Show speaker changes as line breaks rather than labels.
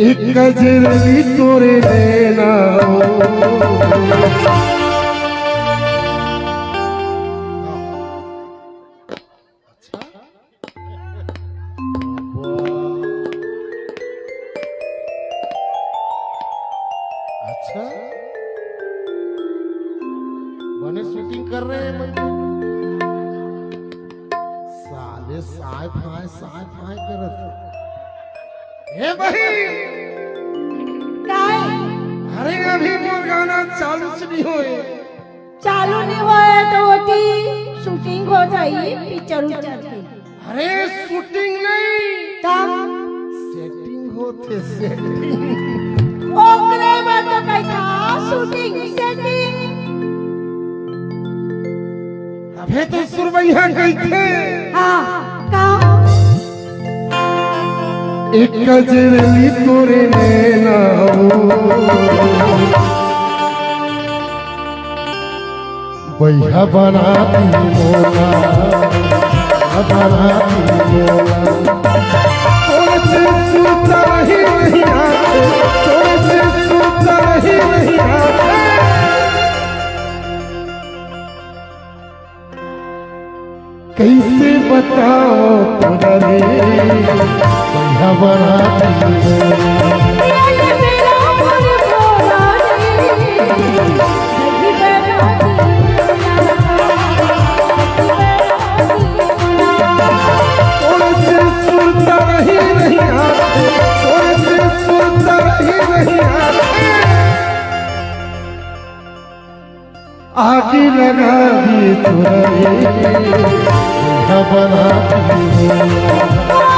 एक गजरली तोरे नैना अच्छा बने शूटिंग कर रहे हैं साले साय फाय करत हे भाई
काय
अरे अभी मोर गाना चालू नहीं होए
तो होती शूटिंग हो जाई पिक्चर की।
अरे शूटिंग नहीं
तब
सेटिंग होते सेटिंग
ओकरे में तो कही था शूटिंग सेटिंग।
अबे तो सुरवैया गई थे
हाँ का
एक गजरली तोरे नैना बैहा बनाती मोला बनाती मोला तोरे से सुता ही नहीं आते तोरे से सुता ही नहीं आते कैसे बताओ तुझे बैहा बनाती मोला आगे लगा दी तुझे बनाती हो